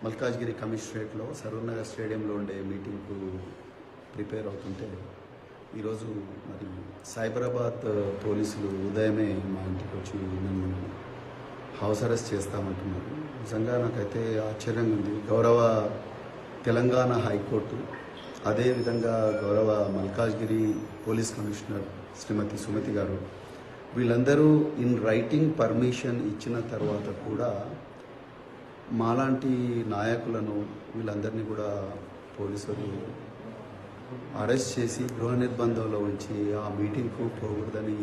మల్కాజ్గిరి కమిషనరేట్లో సరూర్ నగర్ స్టేడియంలో ఉండే మీటింగ్కు ప్రిపేర్ అవుతుంటే ఈరోజు మరి సైబరాబాద్ పోలీసులు ఉదయమే మా ఇంటికి వచ్చి నన్ను హౌస్ అరెస్ట్ చేస్తామంటున్నారు. నిజంగా నాకైతే ఆశ్చర్యంగా ఉంది. గౌరవ తెలంగాణ హైకోర్టు, అదేవిధంగా గౌరవ మల్కాజ్గిరి పోలీస్ కమిషనర్ శ్రీమతి సుమతి గారు వీళ్ళందరూ ఇన్ రైటింగ్ పర్మిషన్ ఇచ్చిన తర్వాత కూడా మాలాంటి నాయకులను వీళ్ళందరినీ కూడా పోలీసులు అరెస్ట్ చేసి గృహ నిర్బంధంలో ఉంచి ఆ మీటింగ్కు పోకూడదని.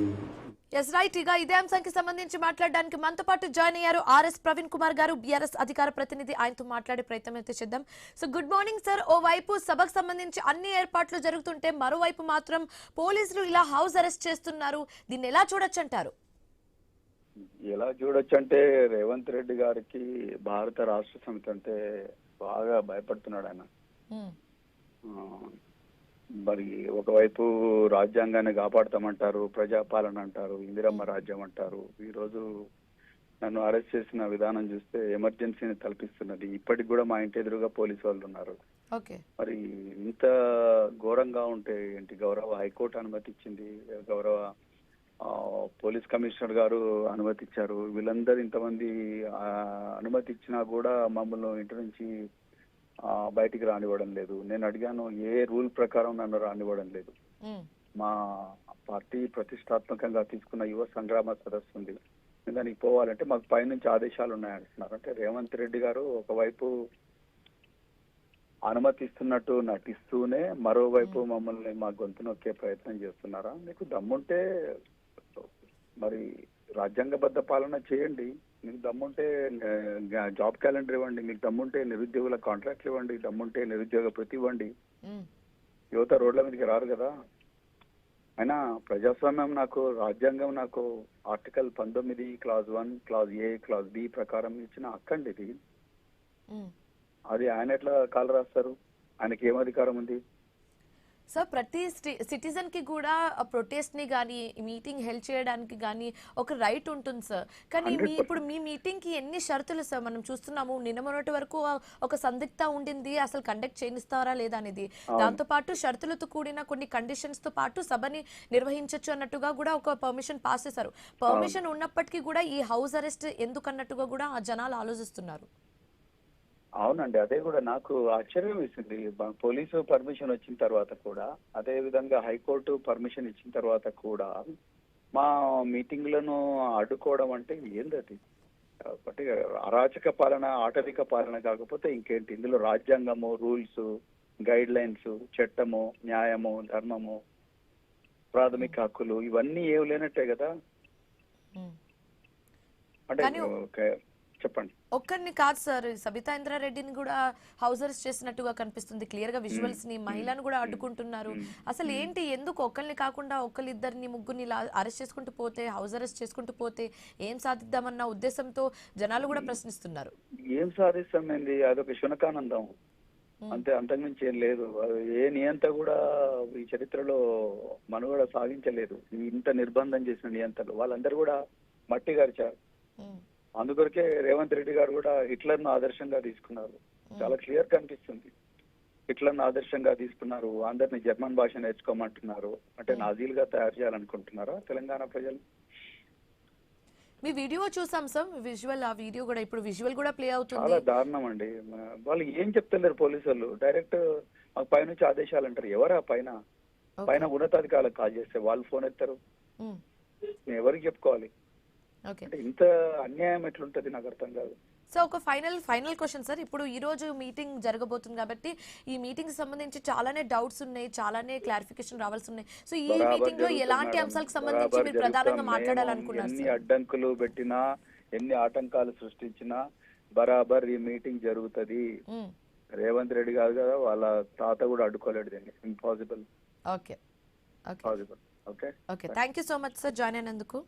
Yes right. ఇక ఇదే అంశానికి సంబంధించి మాట్లాడడానికి మనతో పాటు జాయిన్ అయ్యారు ఆర్ఎస్ ప్రవీణ్ కుమార్ గారు, బీఆర్ఎస్ అధికార ప్రతినిధి. ఆయనతో మాట్లాడే ప్రయత్నం అయితే చేద్దాం. So good morning sir. ఓవైపు సభకు సంబంధించి అన్ని ఏర్పాట్లు జరుగుతుంటే మరోవైపు మాత్రం పోలీసులు ఇలా హౌస్ అరెస్ట్ చేస్తున్నారు. దీన్ని ఎలా చూడొచ్చు అంటారు? ఎలా చూడొచ్చు అంటే రేవంత్ రెడ్డి గారికి భారత రాష్ట్ర సమితి అంటే బాగా భయపడుతున్నాడు ఆయన. మరి ఒకవైపు రాజ్యాంగాన్ని కాపాడుతామంటారు, ప్రజాపాలన అంటారు, ఇందిరమ్మ రాజ్యం అంటారు. ఈరోజు నన్ను అరెస్ట్ చేసిన విధానం చూస్తే ఎమర్జెన్సీని తలపిస్తున్నది. ఇప్పటికి కూడా మా ఇంటి ఎదురుగా పోలీసు వాళ్ళు ఉన్నారు. మరి ఇంత ఘోరంగా ఉంటే ఏంటి? గౌరవ హైకోర్టు అనుమతి ఇచ్చింది, గౌరవ పోలీస్ కమిషనర్ గారు అనుమతి ఇచ్చారు. వీళ్ళందరూ ఇంతమంది అనుమతి ఇచ్చినా కూడా మమ్మల్ని ఇంటి నుంచి బయటికి రానివ్వడం లేదు. నేను అడిగాను, ఏ రూల్ ప్రకారం నన్ను రానివ్వడం లేదు? మా పార్టీ ప్రతిష్టాత్మకంగా తీసుకున్న యువ సంగ్రామ సదస్సు ఉంది, దానికి పోవాలంటే మాకు పైనుంచి ఆదేశాలు ఉన్నాయంటున్నారు. అంటే రేవంత్ రెడ్డి గారు ఒకవైపు అనుమతిస్తున్నట్టు నటిస్తూనే మరోవైపు మమ్మల్ని మా గొంతు నొక్కే ప్రయత్నం చేస్తున్నారా? మీకు దమ్ముంటే మరి రాజ్యాంగబద్ధ పాలన చేయండి. మీకు దమ్ముంటే జాబ్ క్యాలెండర్ ఇవ్వండి, మీకు దమ్ముంటే నిరుద్యోగుల కాంట్రాక్ట్లు ఇవ్వండి, దమ్ముంటే నిరుద్యోగ ప్రతి ఇవ్వండి. యువత రోడ్ల మీదకి రారు కదా. అయినా ప్రజాస్వామ్యం నాకు, రాజ్యాంగం నాకు article 19 clause 1 clause A clause B ప్రకారం ఇచ్చిన హక్కండి ఇది. అది ఆయన ఎట్లా కాలు రాస్తారు? ఆయనకి ఏం అధికారం ఉంది? సార్, ప్రతి సిటిజన్ కి కూడా ప్రొటెస్ట్ ని కానీ మీటింగ్ హెల్డ్ చేయడానికి కానీ ఒక రైట్ ఉంటుంది సార్. కానీ ఇప్పుడు మీ మీటింగ్ కి ఎన్ని షరతులు సార్? మనం చూస్తున్నాము, నిన్న మొన్నటి వరకు ఒక సందిగ్ధత ఉండింది, అసలు కండక్ట్ చేయిస్తారా లేదా అనేది. దాంతో పాటు షరతులతో కూడిన కొన్ని కండిషన్స్ తో పాటు సభని నిర్వహించవచ్చు అన్నట్టుగా కూడా ఒక పర్మిషన్ పాస్ చేశారు. పర్మిషన్ ఉన్నప్పటికీ కూడా ఈ హౌస్ అరెస్ట్ ఎందుకు అన్నట్టుగా కూడా ఆ జనాలు ఆలోచిస్తున్నారు. అవునండి, అదే కూడా నాకు ఆశ్చర్యం వేసింది. పోలీసు పర్మిషన్ వచ్చిన తర్వాత కూడా, అదే విధంగా హైకోర్టు పర్మిషన్ ఇచ్చిన తర్వాత కూడా మా మీటింగ్లను అడ్డుకోవడం అంటే ఏందది? ఒకటి అరాచక పాలన, ఆటవిక పాలన కాకపోతే ఇంకేంటి? ఇందులో రాజ్యాంగము, రూల్స్, గైడ్ లైన్స్, చట్టము, న్యాయము, ధర్మము, ప్రాథమిక హక్కులు ఇవన్నీ ఏమి లేనట్టే కదా. అంటే చెప్పండి. ఒక్కరిని కాదు సార్, సబితా ఇంద్రారెడ్డిని కూడా హౌస్ అరెస్ట్ చేసినట్టుగా కనిపిస్తుంది. క్లియర్ గా విజువల్స్ ని, మహిళను కూడా అడ్డుకుంటున్నారు. అసలు ఏంటి, ఎందుకు ఒక్కరిని కాకుండా ఒకరిద్దరిని ముగ్గురిని అరెస్ట్ చేసుకుంటూ పోతే, హౌస్ అరెస్ట్ చేసుకుంటూ పోతే ఏం సాధిద్దామన్న ఉద్దేశంతో జనాలు కూడా ప్రశ్నిస్తున్నారు. ఏం సాధిస్తామండి? అదొక శునకానందం అంతే, అంతకుమించి ఏం లేదు. ఏ నియంత కూడా ఈ చరిత్రలో మనుగడ సాగించలేదు. ఇంత నిర్బంధం చేసిన నియంతలు వాళ్ళందరూ కూడా మట్టి గరిచారు. అందుకొరకే రేవంత్ రెడ్డి గారు కూడా హిట్లర్ను ఆదర్శంగా తీసుకున్నారు. చాలా క్లియర్ గా అనిపిస్తుంది. హిట్లర్ను ఆదర్శంగా తీసుకున్నారు, అందరినీ జర్మన్ భాష నేర్చుకోమంటున్నారు. అంటే నాజీలుగా తయారు చేయాలనుకుంటున్నారా తెలంగాణ ప్రజలు? మీ వీడియో చూసాం సార్, విజువల్, ఆ వీడియో కూడా ఇప్పుడు విజువల్ కూడా ప్లే అవుతుంది. చాలా దారుణం అండి. వాళ్ళు ఏం చెప్తలేరు పోలీసు వాళ్ళు, డైరెక్ట్ మాకు పైనుంచి ఆదేశాలు అంటారు. ఎవరా పైన ఉన్నతాధికారులకు కాల్ చేస్తే వాళ్ళు ఫోన్ ఎత్తారు. ఎవరికి చెప్పుకోవాలి? అంటే ఇంత అన్యాయం ఎట్లుంటది నాకు అర్థం కాదు. సో ఒక ఫైనల్ క్వశ్చన్ సార్. ఇప్పుడు ఈ రోజు మీటింగ్ జరగబోతుంది కాబట్టి ఈ మీటింగ్ సంబంధించి చాలానే డౌట్స్ ఉన్నాయి, చాలానే క్లారిఫికేషన్ రావాల్సి ఉన్నాయి. సో ఈ మీటింగ్ లో ఎలాంటి అంశాలకు సంబంధించి మీరు ప్రధానంగా మాట్లాడాలనుకున్నారు? ఎన్ని అడ్డంకులు పెట్టినా, ఎన్ని ఆటంకాలు సృష్టించినా బరాబర్ ఈ మీటింగ్ జరుగుతుంది. రేవంత్ రెడ్డి గారు కదా, వాళ్ళ తాత కూడా అడ్డుకోలేడు దీన్ని. Impossible. Okay, possible. Okay, thank you so much sir join అయినందుకు.